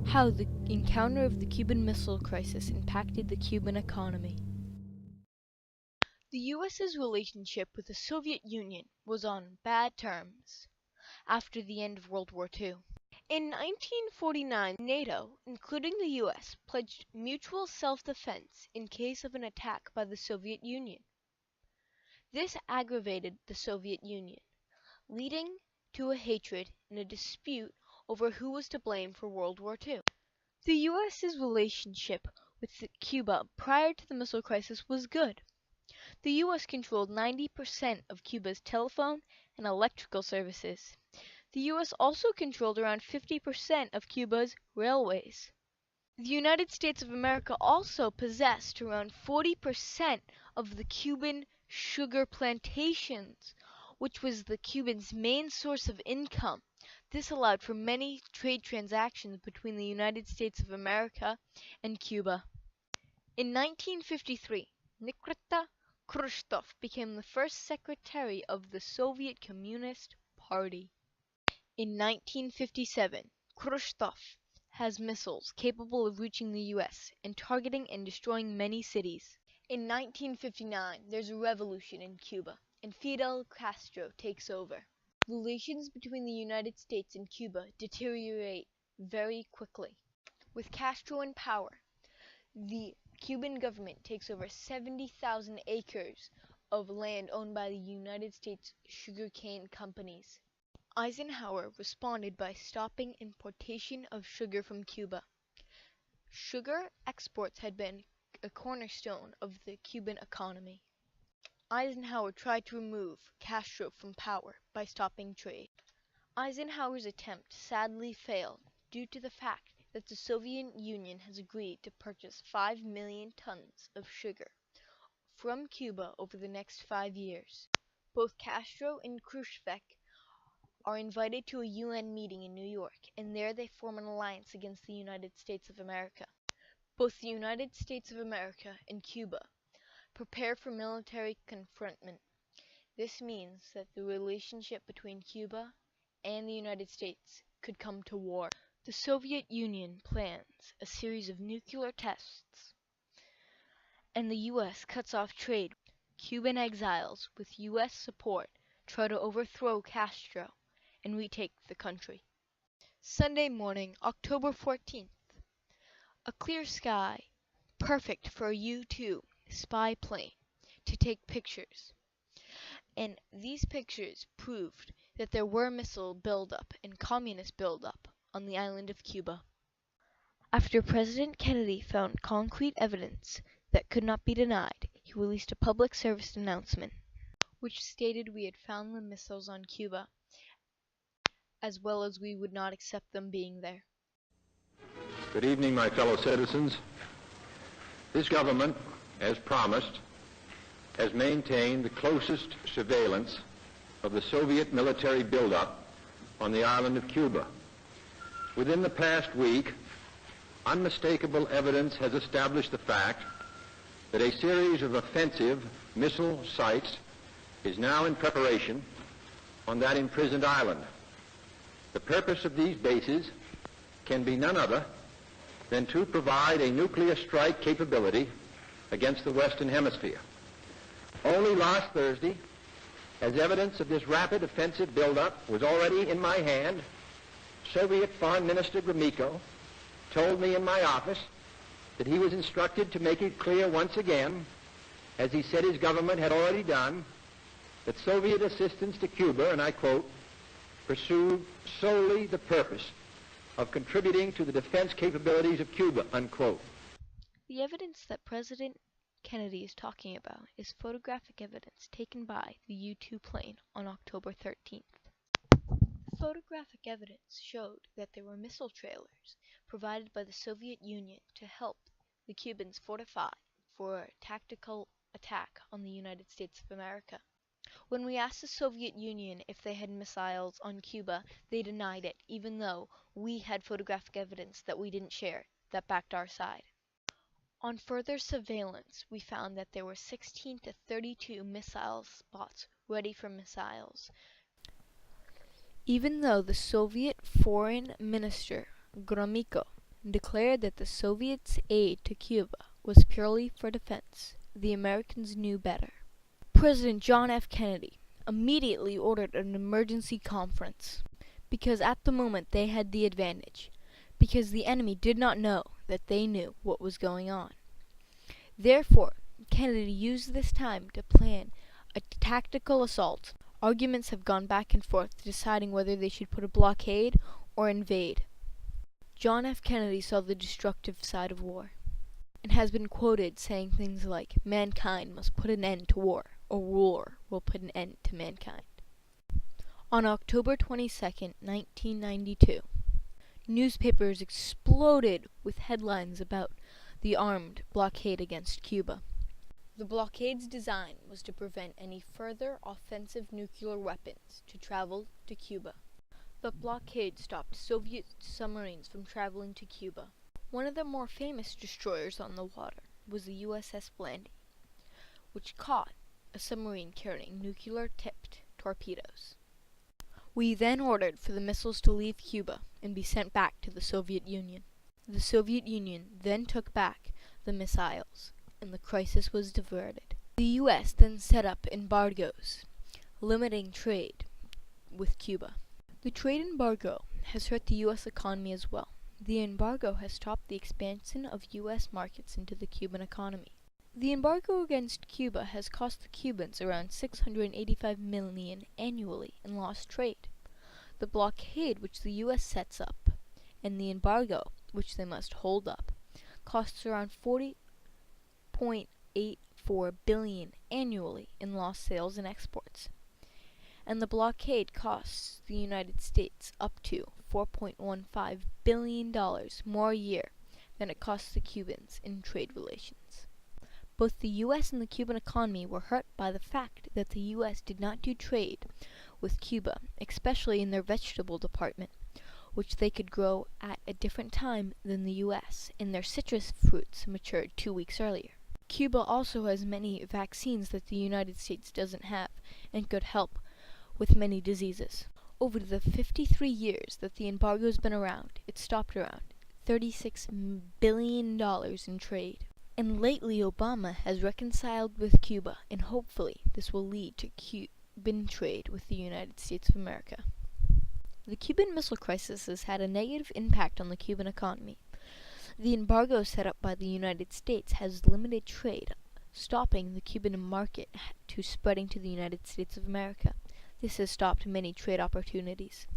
How the encounter of the Cuban Missile Crisis impacted the Cuban economy. The U.S.'s relationship with the Soviet Union was on bad terms after the end of World War II. In 1949, NATO, including the U.S., pledged mutual self-defense in case of an attack by the Soviet Union. This aggravated the Soviet Union, leading to a hatred and a dispute over who was to blame for World War II. The U.S.'s relationship with Cuba prior to the missile crisis was good. The U.S. controlled 90% of Cuba's telephone and electrical services. The U.S. also controlled around 50% of Cuba's railways. The United States of America also possessed around 40% of the Cuban sugar plantations, which was the Cubans' main source of income. This allowed for many trade transactions between the United States of America and Cuba. In 1953, Nikita Khrushchev became the first secretary of the Soviet Communist Party. In 1957, Khrushchev has missiles capable of reaching the U.S. and targeting and destroying many cities. In 1959, there's a revolution in Cuba, and Fidel Castro takes over. Relations between the United States and Cuba deteriorate very quickly. With Castro in power, the Cuban government takes over 70,000 acres of land owned by the United States sugarcane companies. Eisenhower responded by stopping importation of sugar from Cuba. Sugar exports had been a cornerstone of the Cuban economy. Eisenhower tried to remove Castro from power by stopping trade. Eisenhower's attempt sadly failed due to the fact that the Soviet Union has agreed to purchase 5 million tons of sugar from Cuba over the next 5 years. Both Castro and Khrushchev are invited to a UN meeting in New York, and there they form an alliance against the United States of America. Both the United States of America and Cuba prepare for military confrontment. This means that the relationship between Cuba and the United States could come to war. The Soviet Union plans a series of nuclear tests, and the U.S. cuts off trade. Cuban exiles, with U.S. support, try to overthrow Castro and retake the country. Sunday morning, October 14th. A clear sky, perfect for a U-2 spy plane to take pictures. And these pictures proved that there were missile buildup and communist buildup on the island of Cuba. After President Kennedy found concrete evidence that could not be denied, he released a public service announcement which stated we had found the missiles on Cuba, as well as we would not accept them being there. Good evening, my fellow citizens. This government, as promised, has maintained the closest surveillance of the Soviet military buildup on the island of Cuba. Within the past week, unmistakable evidence has established the fact that a series of offensive missile sites is now in preparation on that imprisoned island. The purpose of these bases can be none other than to provide a nuclear strike capability against the Western Hemisphere. Only last Thursday, as evidence of this rapid offensive buildup was already in my hand, Soviet Foreign Minister Gromyko told me in my office that he was instructed to make it clear once again, as he said his government had already done, that Soviet assistance to Cuba, and I quote, pursued solely the purpose of contributing to the defense capabilities of Cuba, unquote. The evidence that President Kennedy is talking about is photographic evidence taken by the U-2 plane on October 13th. The photographic evidence showed that there were missile trailers provided by the Soviet Union to help the Cubans fortify for a tactical attack on the United States of America. When we asked the Soviet Union if they had missiles on Cuba, they denied it, even though we had photographic evidence that we didn't share that backed our side. On further surveillance, we found that there were 16 to 32 missile spots ready for missiles. Even though the Soviet Foreign Minister Gromyko and declared that the Soviets' aid to Cuba was purely for defense. The Americans knew better. President John F. Kennedy immediately ordered an emergency conference, because at the moment they had the advantage, because the enemy did not know that they knew what was going on. Therefore, Kennedy used this time to plan a tactical assault. Arguments have gone back and forth deciding whether they should put a blockade or invade. John F. Kennedy saw the destructive side of war, and has been quoted saying things like, "Mankind must put an end to war, or war will put an end to mankind." On October 22nd, 1992, newspapers exploded with headlines about the armed blockade against Cuba. The blockade's design was to prevent any further offensive nuclear weapons to travel to Cuba. The blockade stopped Soviet submarines from traveling to Cuba. One of the more famous destroyers on the water was the USS Blandy, which caught a submarine carrying nuclear-tipped torpedoes. We then ordered for the missiles to leave Cuba and be sent back to the Soviet Union. The Soviet Union then took back the missiles, and the crisis was diverted. The U.S. then set up embargoes, limiting trade with Cuba. The trade embargo has hurt the U.S. economy as well. The embargo has stopped the expansion of U.S. markets into the Cuban economy. The embargo against Cuba has cost the Cubans around $685 million annually in lost trade. The blockade which the U.S. sets up, and the embargo which they must hold up, costs around $40.84 billion annually in lost sales and exports. And the blockade costs the United States up to $4.15 billion more a year than it costs the Cubans in trade relations. Both the U.S. and the Cuban economy were hurt by the fact that the U.S. did not do trade with Cuba, especially in their vegetable department, which they could grow at a different time than the U.S., and their citrus fruits matured 2 weeks earlier. Cuba also has many vaccines that the United States doesn't have, and could help with many diseases. Over the 53 years that the embargo's been around, it stopped around $36 billion in trade. And lately Obama has reconciled with Cuba, and hopefully this will lead to Cuban trade with the United States of America. The Cuban Missile Crisis has had a negative impact on the Cuban economy. The embargo set up by the United States has limited trade, stopping the Cuban market to spreading to the United States of America. This has stopped many trade opportunities.